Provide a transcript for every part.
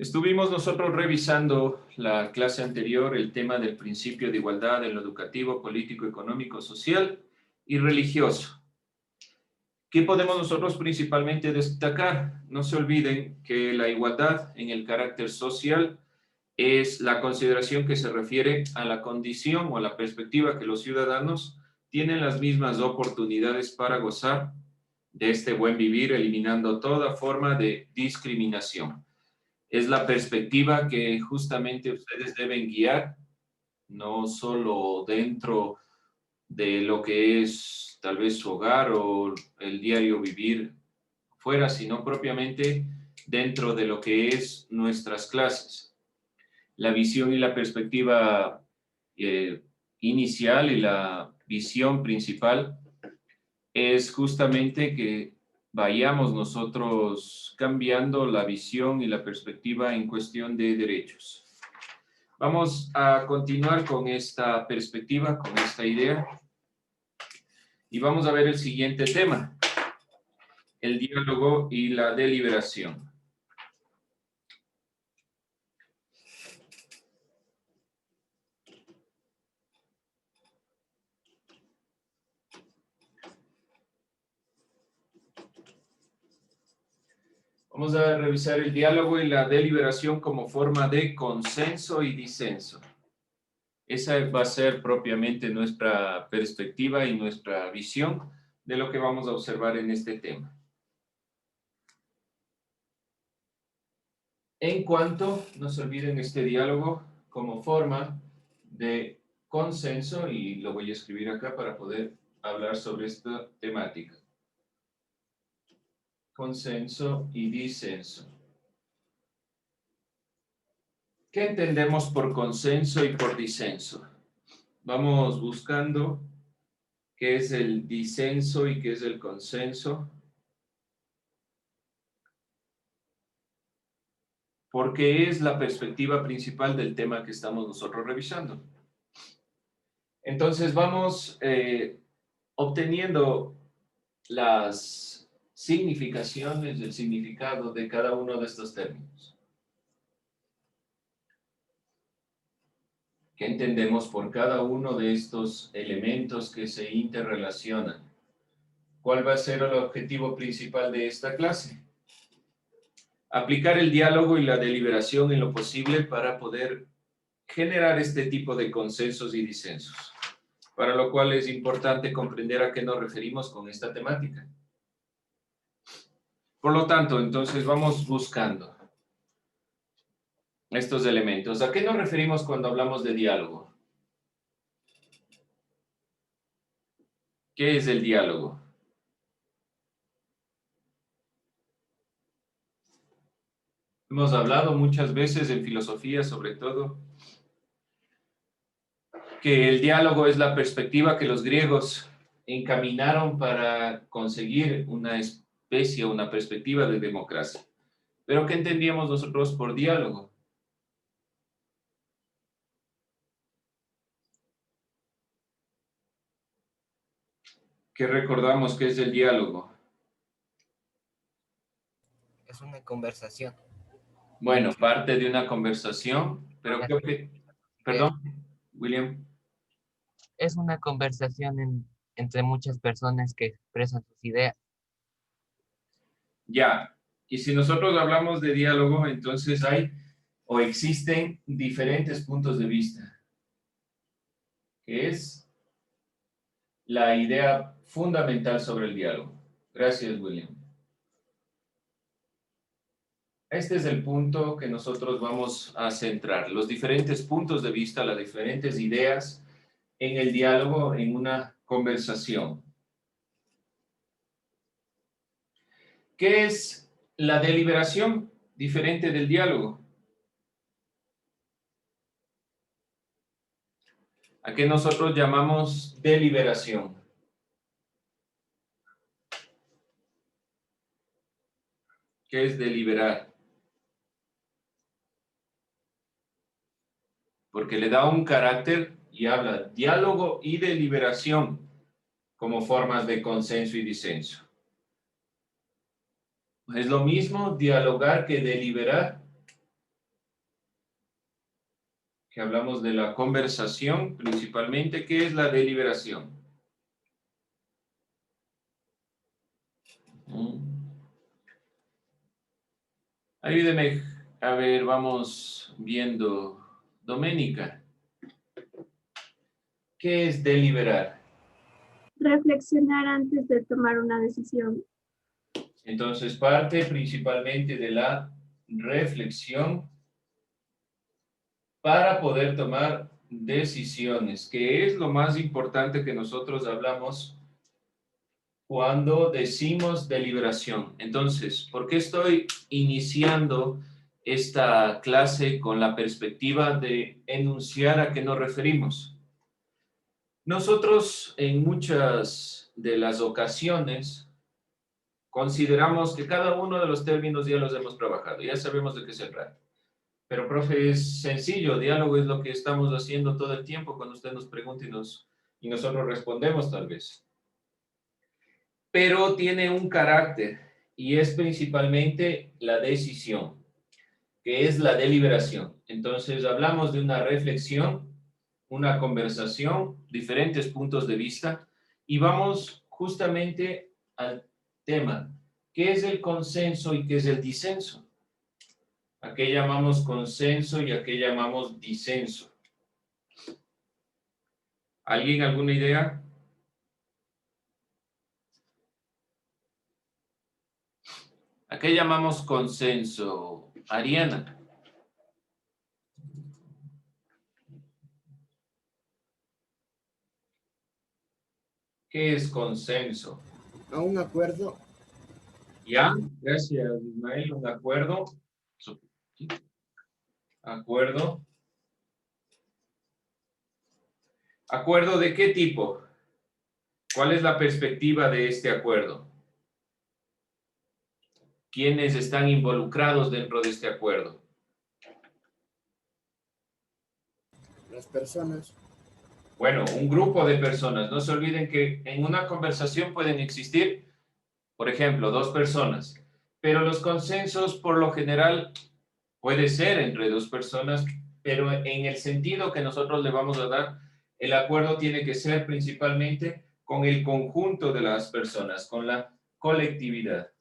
Estuvimos nosotros revisando la clase anterior el tema del principio de igualdad en lo educativo, político, económico, social y religioso. ¿Qué podemos nosotros principalmente destacar? No se olviden que la igualdad en el carácter social es la consideración que se refiere a la condición o a la perspectiva que los ciudadanos tienen las mismas oportunidades para gozar de este buen vivir, eliminando toda forma de discriminación. Es la perspectiva que justamente ustedes deben guiar, no solo dentro de lo que es tal vez su hogar o el diario vivir fuera, sino propiamente dentro de lo que es nuestras clases. La visión y la perspectiva inicial y la visión principal es justamente que vayamos nosotros cambiando la visión y la perspectiva en cuestión de derechos. Vamos a continuar con esta perspectiva, con esta idea, y vamos a ver el siguiente tema, el diálogo y la deliberación. Vamos a revisar el diálogo y la deliberación como forma de consenso y disenso. Esa va a ser propiamente nuestra perspectiva y nuestra visión de lo que vamos a observar en este tema. En cuanto, no se olviden este diálogo como forma de consenso, y lo voy a escribir acá para poder hablar sobre esta temática. Consenso y disenso. ¿Qué entendemos por consenso y por disenso? Vamos buscando qué es el disenso y qué es el consenso, porque es la perspectiva principal del tema que estamos nosotros revisando. Entonces vamos obteniendo las significaciones, el significado de cada uno de estos términos. ¿Qué entendemos por cada uno de estos elementos que se interrelacionan? ¿Cuál va a ser el objetivo principal de esta clase? Aplicar el diálogo y la deliberación en lo posible para poder generar este tipo de consensos y disensos, para lo cual es importante comprender a qué nos referimos con esta temática. Por lo tanto, entonces vamos buscando estos elementos. ¿A qué nos referimos cuando hablamos de diálogo? ¿Qué es el diálogo? Hemos hablado muchas veces en filosofía, sobre todo, que el diálogo es la perspectiva que los griegos encaminaron para conseguir una especie, una perspectiva de democracia. ¿Pero qué entendíamos nosotros por diálogo? ¿Qué recordamos que es el diálogo? Es una conversación. Bueno, parte de una conversación, pero creo que... Ideas. Perdón, William. Es una conversación entre muchas personas que expresan sus ideas. Ya. Y si nosotros hablamos de diálogo, entonces hay o existen diferentes puntos de vista, que es la idea fundamental sobre el diálogo. Gracias, William. Este es el punto que nosotros vamos a centrar, los diferentes puntos de vista, las diferentes ideas en el diálogo, en una conversación. ¿Qué es la deliberación diferente del diálogo? ¿A qué nosotros llamamos deliberación? ¿Qué es deliberar? Porque le da un carácter y habla diálogo y deliberación como formas de consenso y disenso. ¿Es lo mismo dialogar que deliberar? que hablamos de la conversación principalmente, ¿qué es la deliberación? Ayúdeme, a ver, vamos viendo. Doménica, ¿qué es deliberar? Reflexionar antes de tomar una decisión. Entonces, parte principalmente de la reflexión para poder tomar decisiones, que es lo más importante que nosotros hablamos cuando decimos deliberación. Entonces, ¿por qué estoy iniciando esta clase con la perspectiva de enunciar a qué nos referimos? Nosotros en muchas de las ocasiones consideramos que cada uno de los términos ya los hemos trabajado, ya sabemos de qué se trata. Pero, profe, es sencillo, diálogo es lo que estamos haciendo todo el tiempo cuando usted nos pregunta y nosotros respondemos tal vez. Pero tiene un carácter y es principalmente la decisión, que es la deliberación. Entonces, hablamos de una reflexión, una conversación, diferentes puntos de vista y vamos justamente al tema, ¿qué es el consenso y qué es el disenso? ¿A qué llamamos consenso y a qué llamamos disenso? ¿Alguien alguna idea? ¿A qué llamamos consenso? Ariana. ¿Qué es consenso? A un acuerdo. Ya, gracias Ismael, un acuerdo. Acuerdo. ¿Acuerdo de qué tipo? ¿Cuál es la perspectiva de este acuerdo? ¿Quiénes están involucrados dentro de este acuerdo? Las personas. Bueno, un grupo de personas. No se olviden que en una conversación pueden existir, por ejemplo, dos personas, pero los consensos por lo general puede ser entre dos personas, pero en el sentido que nosotros le vamos a dar, el acuerdo tiene que ser principalmente con el conjunto de las personas, con la colectividad.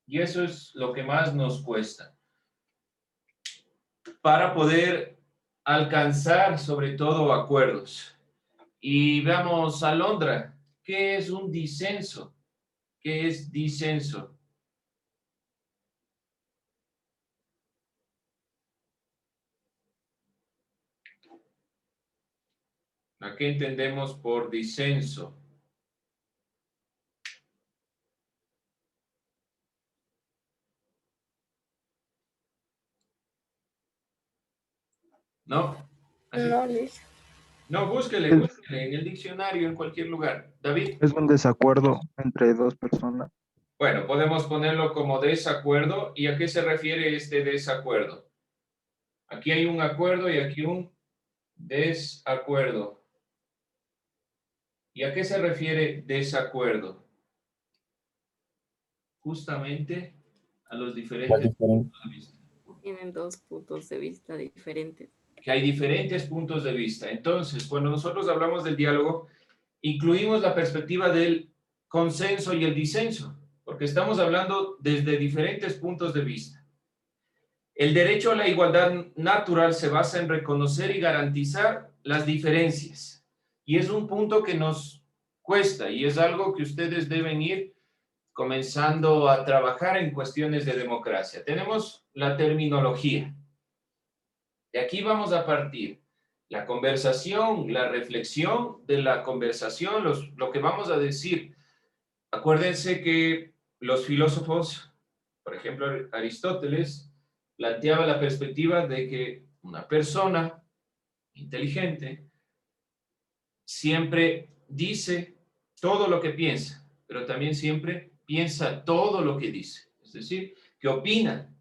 Y eso es lo que más nos cuesta. Para poder alcanzar sobre todo acuerdos. Y veamos, Alondra, ¿qué es un disenso? ¿Qué es disenso? ¿A qué entendemos por disenso? ¿No? Así. No, Liz. No, búsquele en el diccionario, en cualquier lugar. David. Es un desacuerdo entre dos personas. Bueno, podemos ponerlo como desacuerdo. ¿Y a qué se refiere este desacuerdo? Aquí hay un acuerdo y aquí un desacuerdo. ¿Y a qué se refiere desacuerdo? Justamente a los diferentes puntos de vista. Tienen dos puntos de vista diferentes. Que hay diferentes puntos de vista. Entonces, cuando nosotros hablamos del diálogo, incluimos la perspectiva del consenso y el disenso, porque estamos hablando desde diferentes puntos de vista. El derecho a la igualdad natural se basa en reconocer y garantizar las diferencias. Y es un punto que nos cuesta y es algo que ustedes deben ir comenzando a trabajar en cuestiones de democracia. Tenemos la terminología. De aquí vamos a partir. La conversación, la reflexión de la conversación, lo que vamos a decir. Acuérdense que los filósofos, por ejemplo, Aristóteles, planteaba la perspectiva de que una persona inteligente siempre dice todo lo que piensa, pero también siempre piensa todo lo que dice. Es decir, que opina,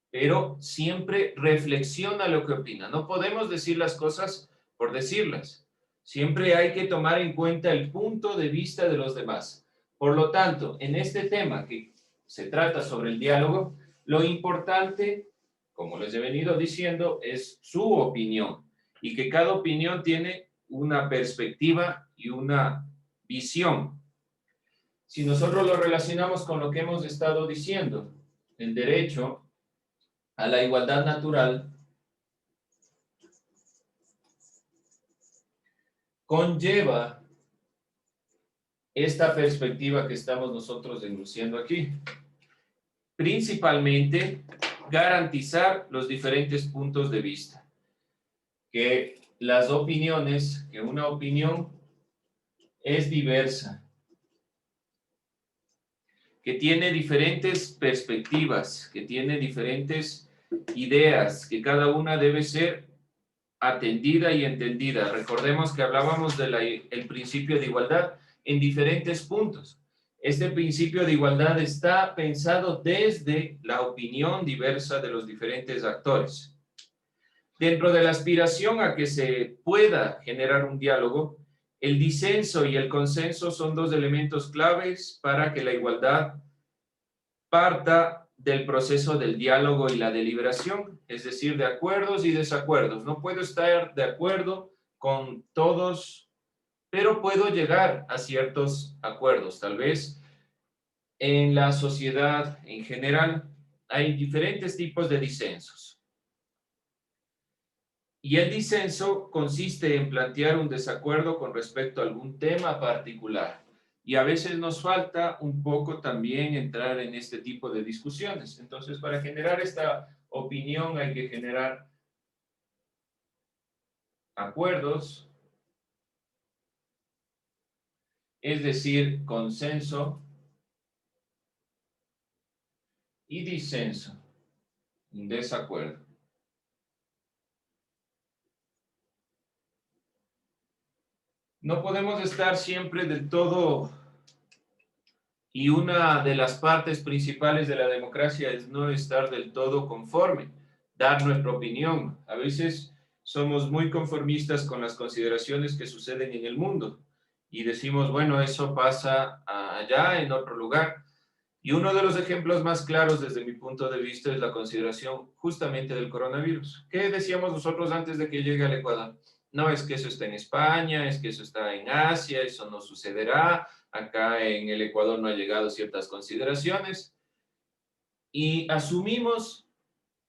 pero siempre reflexiona lo que opina. No podemos decir las cosas por decirlas. Siempre hay que tomar en cuenta el punto de vista de los demás. Por lo tanto, en este tema que se trata sobre el diálogo, lo importante, como les he venido diciendo, es su opinión y que cada opinión tiene una perspectiva y una visión. Si nosotros lo relacionamos con lo que hemos estado diciendo, el derecho a la igualdad natural conlleva esta perspectiva que estamos nosotros denunciando aquí. Principalmente, garantizar los diferentes puntos de vista. Que las opiniones, que una opinión es diversa. Que tiene diferentes perspectivas, que tiene diferentes ideas, que cada una debe ser atendida y entendida. Recordemos que hablábamos del principio de igualdad en diferentes puntos. Este principio de igualdad está pensado desde la opinión diversa de los diferentes actores. Dentro de la aspiración a que se pueda generar un diálogo, el disenso y el consenso son dos elementos claves para que la igualdad parta del proceso del diálogo y la deliberación, es decir, de acuerdos y desacuerdos. No puedo estar de acuerdo con todos, pero puedo llegar a ciertos acuerdos. Tal vez en la sociedad en general hay diferentes tipos de disensos. Y el disenso consiste en plantear un desacuerdo con respecto a algún tema particular. Y a veces nos falta un poco también entrar en este tipo de discusiones. Entonces, para generar esta opinión hay que generar acuerdos, es decir, consenso y disenso, un desacuerdo. No podemos estar siempre del todo, y una de las partes principales de la democracia es no estar del todo conforme, dar nuestra opinión. A veces somos muy conformistas con las consideraciones que suceden en el mundo y decimos, bueno, eso pasa allá en otro lugar. Y uno de los ejemplos más claros desde mi punto de vista es la consideración justamente del coronavirus. ¿Qué decíamos nosotros antes de que llegue al Ecuador? No, es que eso está en España, es que eso está en Asia, eso no sucederá, acá en el Ecuador no ha llegado ciertas consideraciones. Y asumimos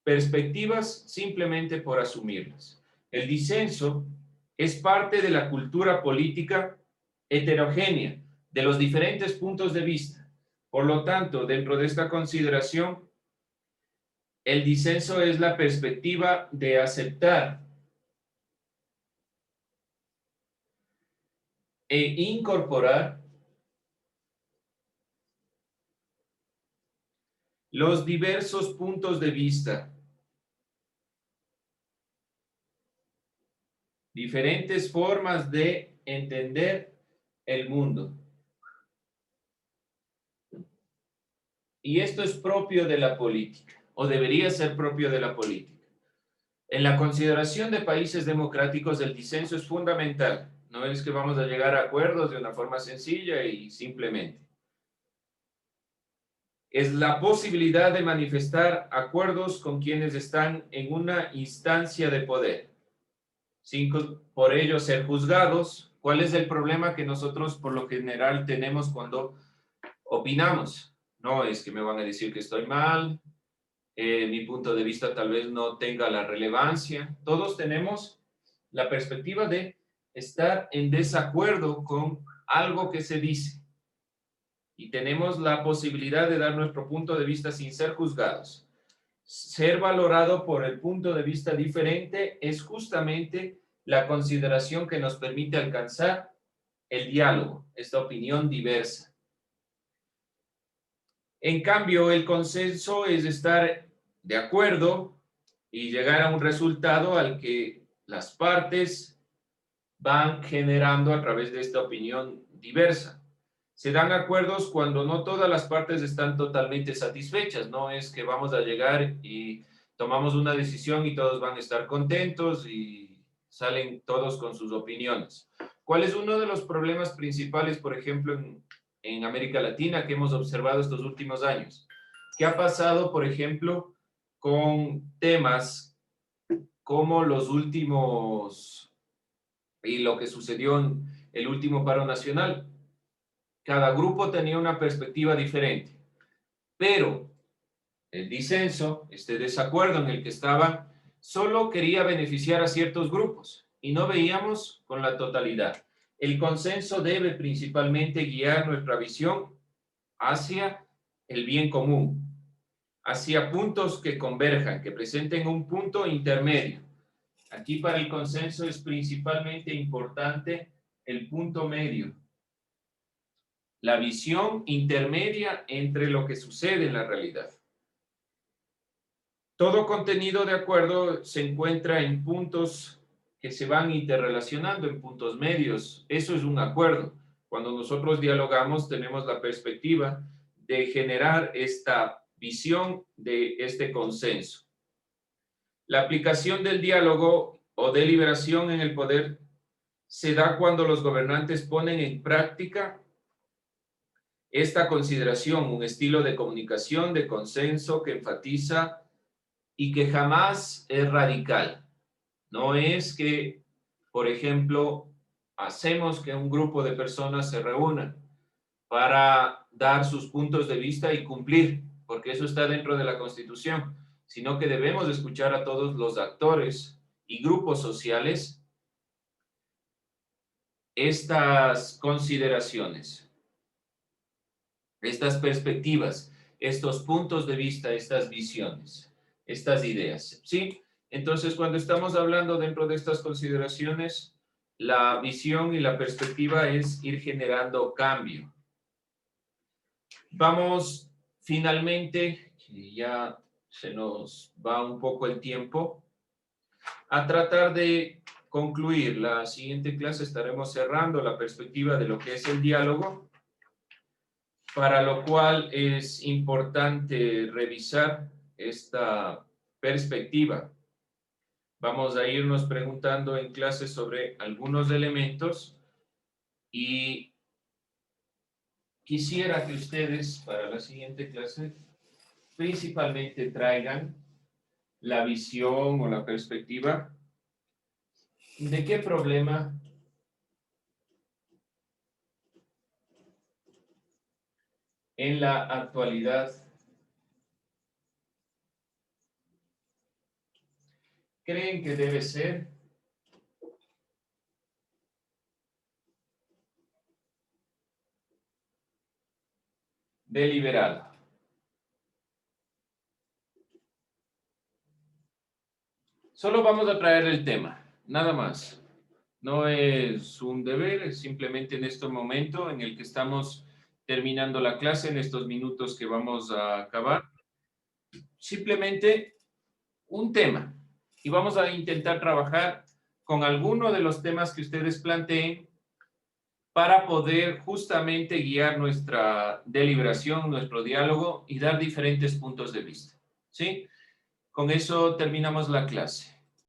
perspectivas simplemente por asumirlas. El disenso es parte de la cultura política heterogénea, de los diferentes puntos de vista. Por lo tanto, dentro de esta consideración, el disenso es la perspectiva de aceptar e incorporar los diversos puntos de vista, diferentes formas de entender el mundo. Y esto es propio de la política, o debería ser propio de la política. En la consideración de países democráticos, el disenso es fundamental. No es que vamos a llegar a acuerdos de una forma sencilla y simplemente. Es la posibilidad de manifestar acuerdos con quienes están en una instancia de poder, sin por ello ser juzgados. ¿Cuál es el problema que nosotros por lo general tenemos cuando opinamos? No, es que me van a decir que estoy mal, mi punto de vista tal vez no tenga la relevancia. Todos tenemos la perspectiva de estar en desacuerdo con algo que se dice. Y tenemos la posibilidad de dar nuestro punto de vista sin ser juzgados. Ser valorado por el punto de vista diferente es justamente la consideración que nos permite alcanzar el diálogo, esta opinión diversa. En cambio, el consenso es estar de acuerdo y llegar a un resultado al que las partes van generando a través de esta opinión diversa. Se dan acuerdos cuando no todas las partes están totalmente satisfechas. No es que vamos a llegar y tomamos una decisión y todos van a estar contentos y salen todos con sus opiniones. ¿Cuál es uno de los problemas principales, por ejemplo, en América Latina que hemos observado estos últimos años? ¿Qué ha pasado, por ejemplo, con temas como los últimos y lo que sucedió en el último paro nacional. Cada grupo tenía una perspectiva diferente, pero el disenso, este desacuerdo en el que estaban, solo quería beneficiar a ciertos grupos y no veíamos con la totalidad. El consenso debe principalmente guiar nuestra visión hacia el bien común, hacia puntos que converjan, que presenten un punto intermedio. Aquí para el consenso es principalmente importante el punto medio, la visión intermedia entre lo que sucede en la realidad. Todo contenido de acuerdo se encuentra en puntos que se van interrelacionando, en puntos medios. Eso es un acuerdo. Cuando nosotros dialogamos, tenemos la perspectiva de generar esta visión de este consenso. La aplicación del diálogo o deliberación en el poder se da cuando los gobernantes ponen en práctica esta consideración, un estilo de comunicación, de consenso que enfatiza y que jamás es radical. No es que, por ejemplo, hacemos que un grupo de personas se reúnan para dar sus puntos de vista y cumplir, porque eso está dentro de la Constitución, sino que debemos escuchar a todos los actores y grupos sociales estas consideraciones, estas perspectivas, estos puntos de vista, estas visiones, estas ideas, ¿sí? Entonces, cuando estamos hablando dentro de estas consideraciones, la visión y la perspectiva es ir generando cambio. Vamos finalmente, que ya se nos va un poco el tiempo, a tratar de concluir. La siguiente clase estaremos cerrando la perspectiva de lo que es el diálogo, para lo cual es importante revisar esta perspectiva. Vamos a irnos preguntando en clase sobre algunos elementos y quisiera que ustedes para la siguiente clase principalmente traigan la visión o la perspectiva de qué problema en la actualidad creen que debe ser deliberado. Solo vamos a traer el tema, nada más. No es un deber, es simplemente en este momento en el que estamos terminando la clase, en estos minutos que vamos a acabar. Simplemente un tema. Y vamos a intentar trabajar con alguno de los temas que ustedes planteen para poder justamente guiar nuestra deliberación, nuestro diálogo y dar diferentes puntos de vista. ¿Sí? Con eso terminamos la clase.